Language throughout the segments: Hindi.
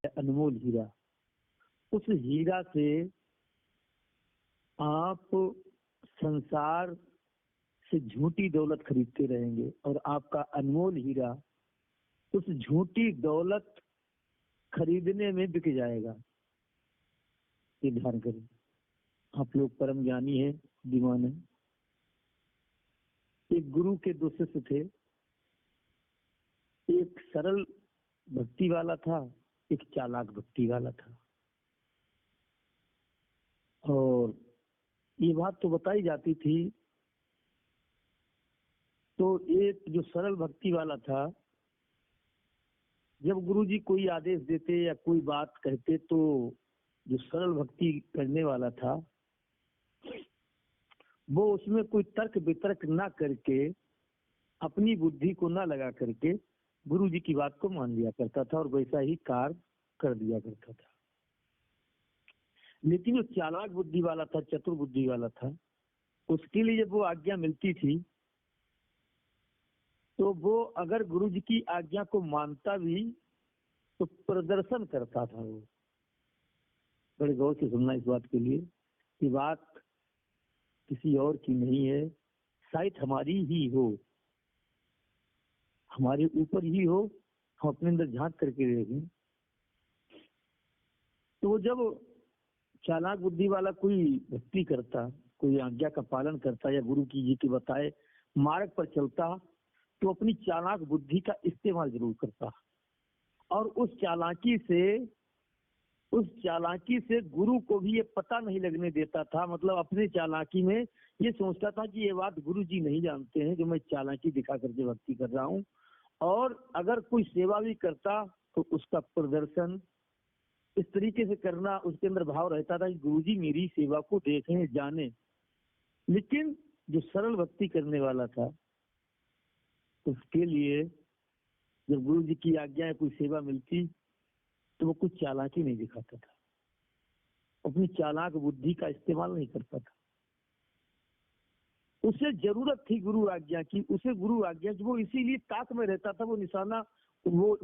अनमोल हीरा, उस हीरा से आप संसार से झूठी दौलत खरीदते रहेंगे और आपका अनमोल हीरा उस झूठी दौलत खरीदने में बिक जाएगा। ये ध्यान करें, आप लोग परम ज्ञानी हैं, बुद्धिमान हैं। एक गुरु के दो शिष्य थे, एक सरल भक्ति वाला था, एक चालाक भक्ति वाला था। और ये बात तो बताई जाती थी, तो एक जो सरल भक्ति वाला था, जब गुरुजी कोई आदेश देते या कोई बात कहते तो जो सरल भक्ति करने वाला था वो उसमें कोई तर्क वितर्क ना करके, अपनी बुद्धि को ना लगा करके गुरुजी की बात को मान लिया करता था और वैसा ही कार्य कर दिया करता था। लेकिन वो चालाक बुद्धि वाला था, चतुर बुद्धि वाला था, उसके लिए जब वो आज्ञा मिलती थी तो वो अगर गुरुजी की आज्ञा को मानता भी तो प्रदर्शन करता था। वो बड़े गौर से सुनना इस बात के लिए, ये बात किसी और की नहीं है, शायद हमारी ही हो, हमारे ऊपर ही हो, हम अपने अंदर झांक करके देखें। तो जब चालाक बुद्धि वाला कोई भक्ति करता, कोई आज्ञा का पालन करता या गुरु की जी के बताए मार्ग पर चलता, तो अपनी चालाक बुद्धि का इस्तेमाल जरूर करता और उस चालाकी से गुरु को भी ये पता नहीं लगने देता था। मतलब अपने चालाकी में ये सोचता था कि ये बात गुरु जी नहीं जानते हैं जो मैं चालाकी दिखा करके भक्ति कर रहा हूँ। और अगर कोई सेवा भी करता तो उसका प्रदर्शन इस तरीके से करना, उसके अंदर भाव रहता था कि गुरुजी मेरी सेवा को देखें, जाने। लेकिन जो सरल भक्ति करने वाला था उसके लिए जब गुरुजी की आज्ञा है कोई सेवा मिलती तो वो कुछ चालाकी नहीं दिखाता था, अपनी चालाक बुद्धि का इस्तेमाल नहीं करता था। उसे जरूरत थी गुरु आज्ञा की, उसे गुरु आज्ञा की, वो इसीलिए ताक में रहता था, वो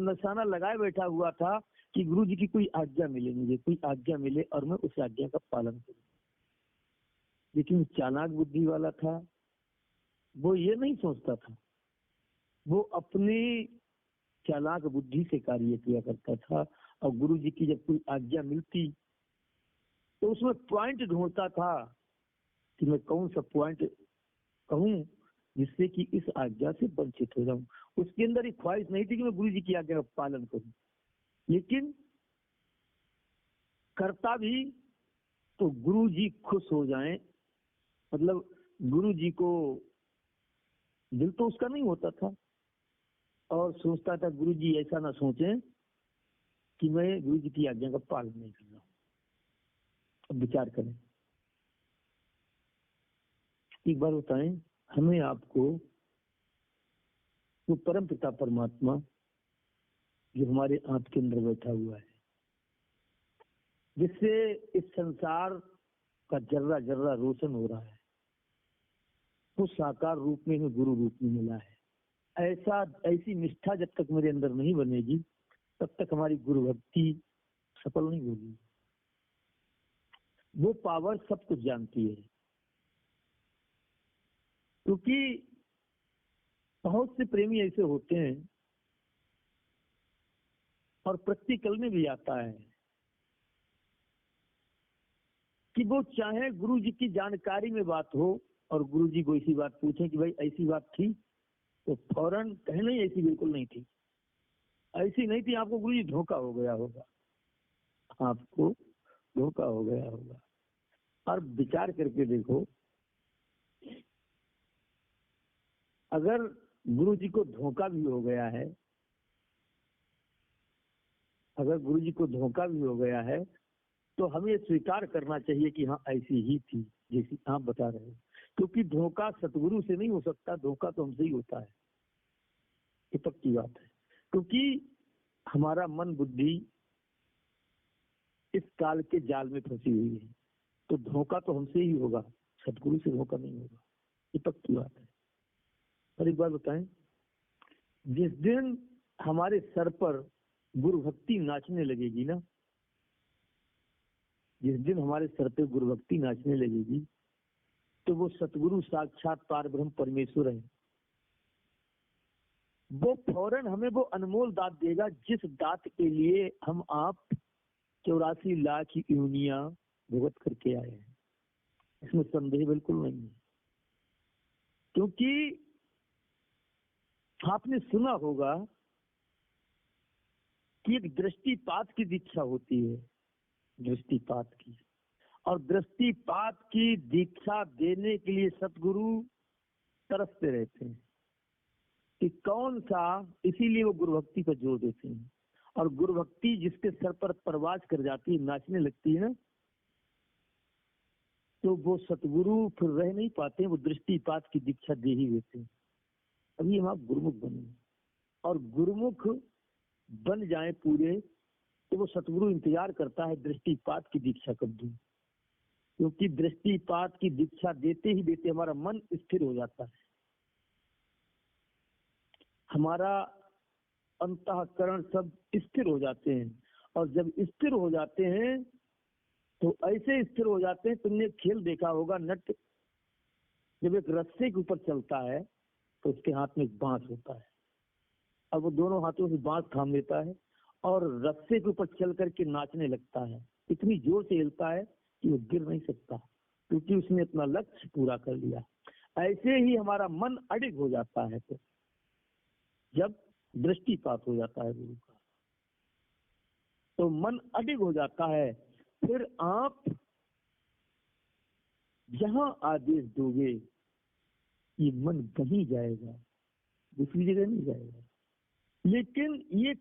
निशाना लगाए बैठा हुआ था कि गुरु जी की कोई आज्ञा मिले, मुझे कोई आज्ञा मिले और मैं उस आज्ञा का पालन करूं। लेकिन चालाक बुद्धि वाला था, वो ये नहीं सोचता था, वो अपनी चालाक बुद्धि से कार्य किया करता था। और गुरु जी की जब कोई आज्ञा मिलती तो उसमें पॉइंट ढूंढता था कि मैं कौन सा पॉइंट कहूं जिससे कि इस आज्ञा से वंचित हो जाऊं। उसके अंदर एक ख्वाहिश नहीं थी कि मैं गुरु जी की आज्ञा का पालन करूं, लेकिन करता भी तो गुरु जी खुश हो जाएं। मतलब गुरु जी को दिल तो उसका नहीं होता था और सोचता था गुरु जी ऐसा ना सोचें कि मैं गुरु जी की आज्ञा का पालन नहीं कर रहा हूं। अब विचार करें, एक बार बताएं हमें आपको, वो परम पिता परमात्मा जो हमारे आंख के अंदर बैठा हुआ है, जिससे इस संसार का जर्रा जर्रा रोशन हो रहा है, वो साकार रूप में हमें गुरु रूप में मिला है। ऐसी निष्ठा जब तक मेरे अंदर नहीं बनेगी तब तक हमारी गुरु भक्ति सफल नहीं होगी। वो पावर सब कुछ जानती है, क्योंकि बहुत से प्रेमी ऐसे होते हैं और प्रैक्टिकल में भी आता है कि वो चाहे गुरु जी की जानकारी में बात हो और गुरु जी को ऐसी बात पूछे कि भाई ऐसी बात थी, तो फौरन कहे नहीं ऐसी बिल्कुल नहीं थी, ऐसी नहीं थी, आपको गुरु जी धोखा हो गया होगा, आपको धोखा हो गया होगा। और विचार करके देखो, अगर गुरु जी को धोखा भी हो गया है, अगर गुरु जी को धोखा भी हो गया है तो हमें स्वीकार करना चाहिए कि हाँ ऐसी ही थी जैसी आप बता रहे हो, क्योंकि धोखा सतगुरु से नहीं हो सकता, धोखा तो हमसे ही होता है, ये पक्की बात है। क्योंकि हमारा मन बुद्धि इस काल के जाल में फंसी हुई है, तो धोखा तो हमसे ही होगा, सतगुरु से धोखा नहीं होगा, ये पक्की बात है। और एक बात बताएं, जिस दिन हमारे सर पर गुरु भक्ति नाचने लगेगी ना, जिस दिन हमारे सर पे गुरु भक्ति नाचने लगेगी तो वो सतगुरु साक्षात पार ब्रह्म परमेश्वर है, वो फौरन हमें वो अनमोल दात देगा जिस दात के लिए हम आप 84 लाख योनियां भुगत करके आए हैं। इसमें संदेह बिल्कुल नहीं है, क्योंकि आपने सुना होगा कि एक दृष्टिपात की दीक्षा होती है, दृष्टिपात की, और दृष्टिपात की दीक्षा देने के लिए सतगुरु तरसते रहते हैं कि कौन सा, इसीलिए वो गुरु भक्ति पर जोर देते हैं। और गुरु भक्ति जिसके सर पर परवाज कर जाती है, नाचने लगती है ना, तो वो सतगुरु फिर रह नहीं पाते, वो दृष्टिपात की दीक्षा दे ही देते हैं। अभी हम आप गुरुमुख बने, और गुरुमुख बन जाए पूरे तो वो सतगुरु इंतजार करता है दृष्टिपात की दीक्षा कब दूं, क्योंकि दृष्टिपात की दीक्षा देते ही देते हमारा मन स्थिर हो जाता है, हमारा अंतःकरण सब स्थिर हो जाते हैं। और जब स्थिर हो जाते हैं तो ऐसे स्थिर हो जाते हैं, तुमने खेल देखा होगा, नट जब एक रस्से के ऊपर चलता है तो उसके हाथ में एक बांस होता है, अब वो दोनों हाथों से बांस थाम लेता है और रस्से के ऊपर चल करके नाचने लगता है, इतनी जोर से हिलता है कि वो गिर नहीं सकता, क्योंकि उसने अपना लक्ष्य पूरा कर लिया। ऐसे ही हमारा मन अडिग हो जाता है, तो जब दृष्टिपात हो जाता है गुरु का तो मन अडिग हो जाता है। फिर आप जहां आदेश दोगे ये मन कहीं जाएगा, दूसरी जगह नहीं जाएगा। लेकिन ये